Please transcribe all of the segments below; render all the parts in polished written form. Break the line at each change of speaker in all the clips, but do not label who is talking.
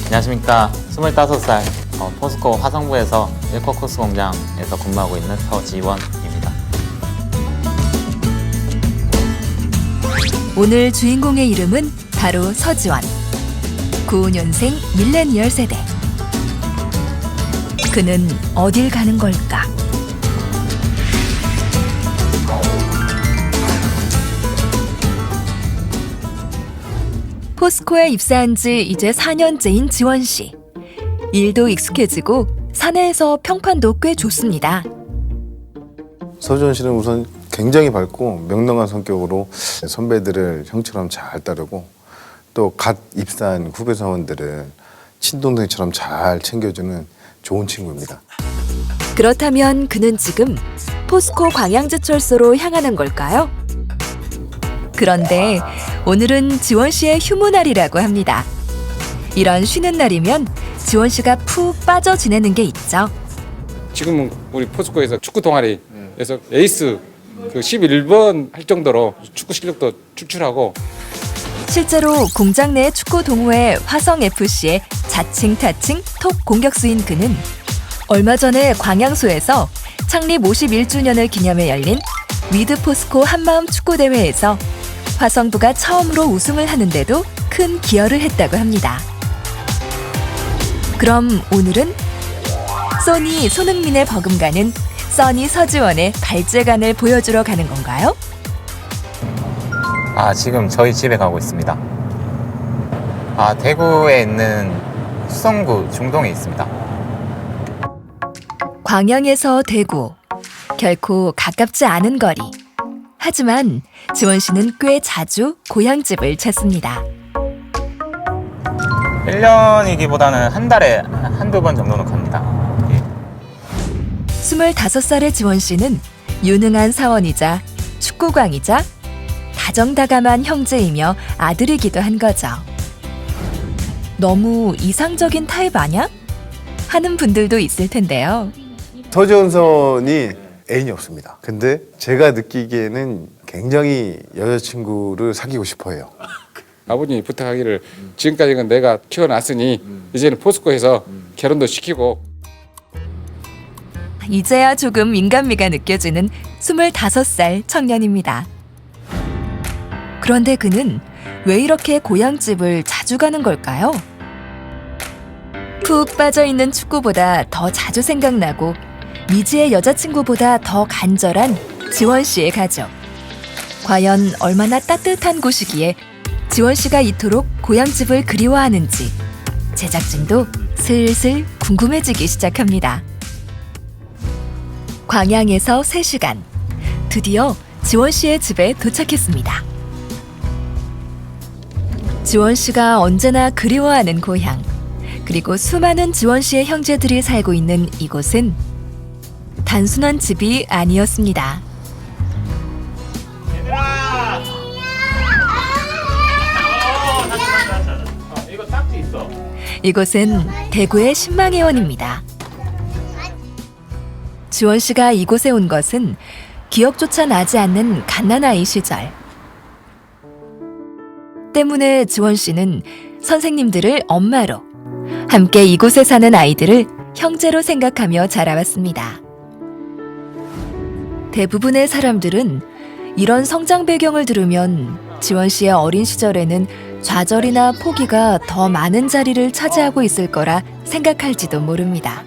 안녕하십니까. 25살 포스코 화성부에서 일코코스 공장에서 근무하고 있는 서지원입니다.
오늘 주인공의 이름은 바로 서지원. 95년생 밀레니얼 세대. 그는 어딜 가는 걸까? 포스코에 입사한 지 이제 4년째인 지원 씨. 일도 익숙해지고 사내에서 평판도 꽤 좋습니다.
서지원 씨는 우선 굉장히 밝고 명랑한 성격으로 선배들을 형처럼 잘 따르고 또 갓 입사한 후배 사원들을 친동생처럼 잘 챙겨주는 좋은 친구입니다.
그렇다면 그는 지금 포스코 광양제철소로 향하는 걸까요? 그런데 오늘은 지원 씨의 휴무 날이라고 합니다. 이런 쉬는 날이면 지원 씨가 푹 빠져 지내는 게 있죠.
지금은 우리 포스코에서 축구 동아리에서 에이스 그 11번 할 정도로 축구 실력도 출출하고,
실제로 공장 내 축구 동호회 화성FC의 자칭 타칭 톱 공격수인 그는 얼마 전에 광양소에서 창립 51주년을 기념해 열린 위드 포스코 한마음 축구 대회에서 화성부가 처음으로 우승을 하는데도 큰 기여를 했다고 합니다. 그럼 오늘은 소니 손흥민의 버금가는 써니 서지원의 발재간을 보여주러 가는 건가요?
지금 저희 집에 가고 있습니다. 대구에 있는 수성구 중동에 있습니다.
광양에서 대구, 결코 가깝지 않은 거리. 하지만 지원 씨는 꽤 자주 고향집을 찾습니다.
1년이기보다는 한 달에 한두 번 정도는 갑니다.
25살의 지원 씨는 유능한 사원이자 축구광이자 다정다감한 형제이며 아들이기도 한 거죠. 너무 이상적인 타입 아냐? 하는 분들도 있을 텐데요.
서지원 선이 애인이 없습니다. 근데 제가 느끼기에는 굉장히 여자친구를 사귀고 싶어해요.
아버님이 부탁하기를 지금까지는 내가 키워놨으니 이제는 포스코에서 결혼도 시키고.
이제야 조금 인간미가 느껴지는 25살 청년입니다. 그런데 그는 왜 이렇게 고향집을 자주 가는 걸까요? 푹 빠져있는 축구보다 더 자주 생각나고 미지의 여자친구보다 더 간절한 지원 씨의 가족. 과연 얼마나 따뜻한 곳이기에 지원 씨가 이토록 고향집을 그리워하는지 제작진도 슬슬 궁금해지기 시작합니다. 광양에서 3시간. 드디어 지원 씨의 집에 도착했습니다. 지원 씨가 언제나 그리워하는 고향, 그리고 수많은 지원 씨의 형제들이 살고 있는 이곳은 단순한 집이 아니었습니다. 이곳은 대구의 신망회원입니다. 지원 씨가 이곳에 온 것은 기억조차 나지 않는 갓난아이 시절. 때문에 지원 씨는 선생님들을 엄마로, 함께 이곳에 사는 아이들을 형제로 생각하며 자라왔습니다. 대부분의 사람들은 이런 성장 배경을 들으면 지원 씨의 어린 시절에는 좌절이나 포기가 더 많은 자리를 차지하고 있을 거라 생각할지도 모릅니다.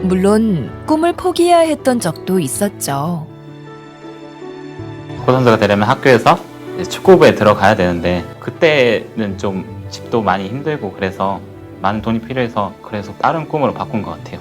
물론 꿈을 포기해야 했던 적도 있었죠.
고선수가 되려면 학교에서 이제 축구부에 들어가야 되는데 그때는 좀 집도 많이 힘들고 그래서 많은 돈이 필요해서 그래서 다른 꿈으로 바꾼 것 같아요.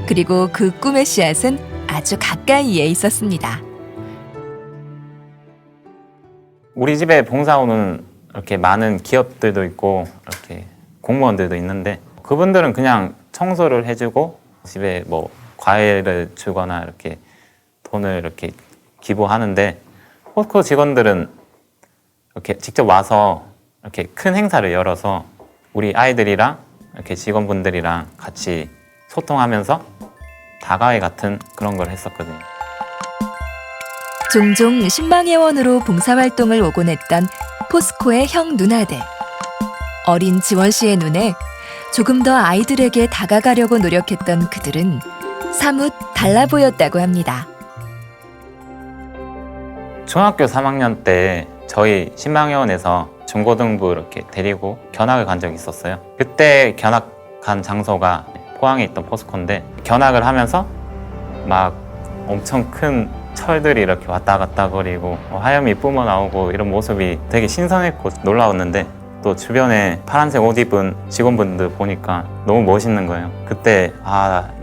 그리고 그 꿈의 씨앗은 아주 가까이에 있었습니다.
우리 집에 봉사오는 이렇게 많은 기업들도 있고 이렇게 공무원들도 있는데 그분들은 그냥 청소를 해주고 집에 뭐 과일을 주거나 이렇게 돈을 이렇게 기부하는데 포스코 직원들은 이렇게 직접 와서 이렇게 큰 행사를 열어서 우리 아이들이랑 이렇게 직원분들이랑 같이 소통하면서 다가회 같은 그런 걸 했었거든요.
종종 신망회원으로 봉사활동을 오곤 했던 포스코의 형 누나들. 어린 지원 씨의 눈에 조금 더 아이들에게 다가가려고 노력했던 그들은 사뭇 달라 보였다고 합니다.
중학교 3학년 때 저희 신망회원에서 중고등부 이렇게 데리고 견학을 간 적이 있었어요. 그때 견학한 장소가 포항에 있던 포스코인데, 견학을 하면서 막 엄청 큰 철들이 이렇게 왔다 갔다 거리고 하염이 뿜어 나오고 이런 모습이 되게 신선했고 놀라웠는데, 또 주변에 파란색 옷 입은 직원분들 보니까 너무 멋있는 거예요. 그때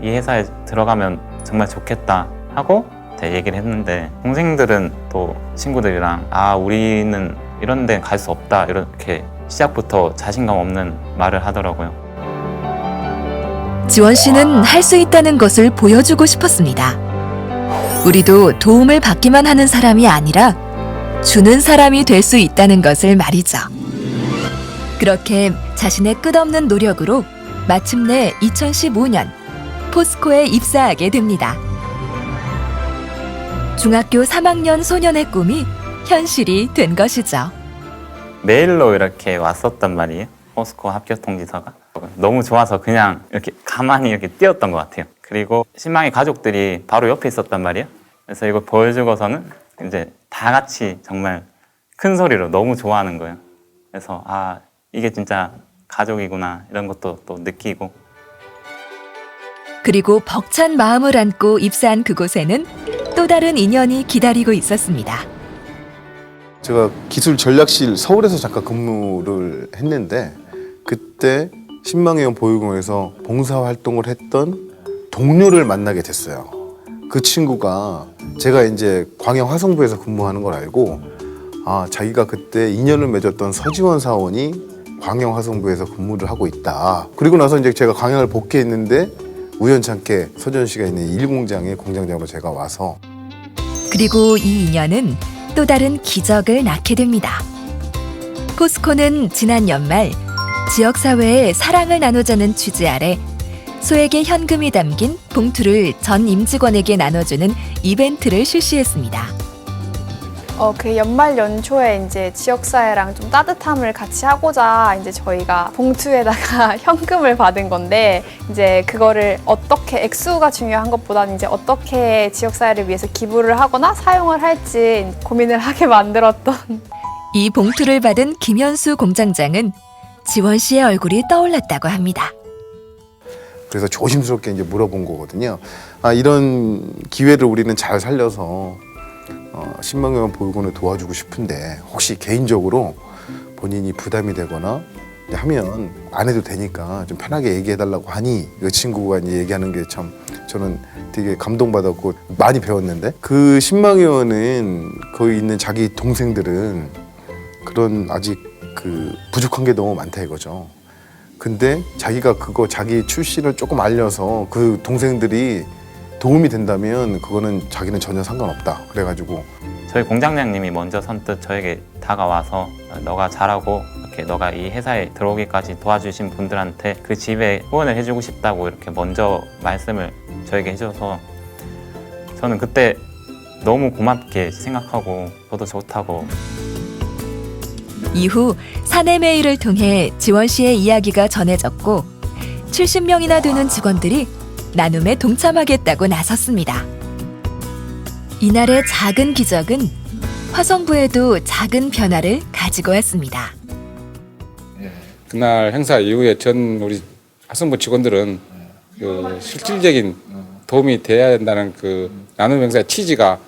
이 회사에 들어가면 정말 좋겠다 하고 얘기를 했는데, 동생들은 또 친구들이랑 우리는 이런 데 갈 수 없다 이렇게 시작부터 자신감 없는 말을 하더라고요.
지원 씨는 할 수 있다는 것을 보여주고 싶었습니다. 우리도 도움을 받기만 하는 사람이 아니라 주는 사람이 될 수 있다는 것을 말이죠. 그렇게 자신의 끝없는 노력으로 마침내 2015년 포스코에 입사하게 됩니다. 중학교 3학년 소년의 꿈이 현실이 된 것이죠.
메일로 이렇게 왔었단 말이에요. 포스코 합격 통지서가. 너무 좋아서 그냥 이렇게 가만히 이렇게 띄었던 것 같아요. 그리고 신망의 가족들이 바로 옆에 있었단 말이에요. 그래서 이걸 보여주고서는 이제 다 같이 정말 큰 소리로 너무 좋아하는 거예요. 그래서 이게 진짜 가족이구나 이런 것도 또 느끼고.
그리고 벅찬 마음을 안고 입사한 그곳에는 또 다른 인연이 기다리고 있었습니다.
제가 기술 전략실 서울에서 잠깐 근무를 했는데, 그때 신망회원 보육원에서 봉사활동을 했던 동료를 만나게 됐어요. 그 친구가 제가 이제 광양 화성부에서 근무하는 걸 알고 자기가 그때 인연을 맺었던 서지원 사원이 광양 화성부에서 근무를 하고 있다. 그리고 나서 이제 제가 광양을 복귀했는데 우연찮게 서지원 씨가 있는 일공장에 공장장으로 제가 와서,
그리고 이 인연은 또 다른 기적을 낳게 됩니다. 포스코는 지난 연말 지역사회에 사랑을 나누자는 취지 아래 소액의 현금이 담긴 봉투를 전 임직원에게 나눠주는 이벤트를 실시했습니다.
그 연말 연초에 이제 지역사회랑 좀 따뜻함을 같이 하고자 이제 저희가 봉투에다가 현금을 받은 건데, 이제 그거를 어떻게, 액수가 중요한 것보다는 이제 어떻게 지역사회를 위해서 기부를 하거나 사용을 할지 고민을 하게 만들었던.
이 봉투를 받은 김현수 공장장은 지원 씨의 얼굴이 떠올랐다고 합니다.
그래서 조심스럽게 이제 물어본 거거든요. 이런 기회를 우리는 잘 살려서 신망회원 보육원을 도와주고 싶은데, 혹시 개인적으로 본인이 부담이 되거나 하면 안 해도 되니까 좀 편하게 얘기해달라고 하니, 그 친구가 이제 얘기하는 게 참 저는 되게 감동받았고 많이 배웠는데, 그 신망회원은 거기 있는 자기 동생들은 그런 아직 그 부족한 게 너무 많다 이거죠. 근데 자기가 그거 자기 출신을 조금 알려서 그 동생들이 도움이 된다면 그거는 자기는 전혀 상관없다. 그래가지고
저희 공장장님이 먼저 선뜻 저에게 다가와서 너가 잘하고 이렇게 너가 이 회사에 들어오기까지 도와주신 분들한테 그 집에 후원을 해주고 싶다고 이렇게 먼저 말씀을 저에게 해줘서, 저는 그때 너무 고맙게 생각하고 저도 좋다고.
이후 사내 메일을 통해 지원 씨의 이야기가 전해졌고 70명이나 되는 직원들이 나눔에 동참하겠다고 나섰습니다. 이날의 작은 기적은 화성부에도 작은 변화를 가지고 왔습니다.
그날 행사 이후에 전 우리 화성부 직원들은 그 실질적인 도움이 돼야 된다는 그 나눔 행사의 취지가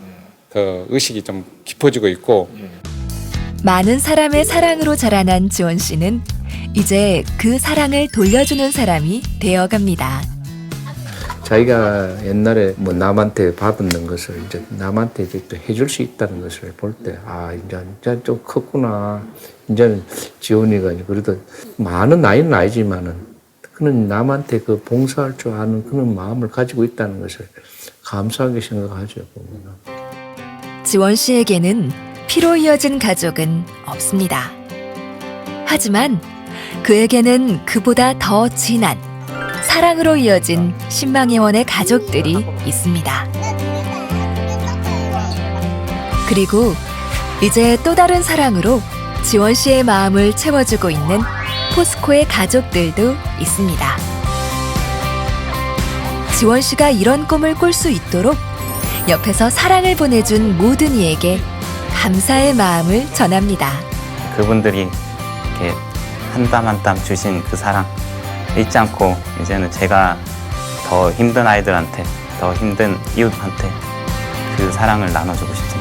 더 의식이 좀 깊어지고 있고,
많은 사람의 사랑으로 자라난 지원 씨는 이제 그 사랑을 돌려주는 사람이 되어갑니다.
자기가 옛날에 뭐 남한테 받은 것을 이제 남한테 이제 또 해줄 수 있다는 것을 볼 때, 이제 좀 컸구나. 이제는 지원이가 그래도 많은 나이는 아니지만은 그는 남한테 그 봉사할 줄 아는 그런 마음을 가지고 있다는 것을 감사하게 생각하죠, 보면.
지원 씨에게는 피로 이어진 가족은 없습니다. 하지만 그에게는 그보다 더 진한 사랑으로 이어진 신망의원의 가족들이 있습니다. 그리고 이제 또 다른 사랑으로 지원 씨의 마음을 채워주고 있는 포스코의 가족들도 있습니다. 지원 씨가 이런 꿈을 꿀 수 있도록 옆에서 사랑을 보내준 모든 이에게 감사의 마음을 전합니다.
그분들이 이렇게 한 땀 한 땀 주신 그 사랑 잊지 않고 이제는 제가 더 힘든 아이들한테, 더 힘든 이웃한테 그 사랑을 나눠주고 싶습니다.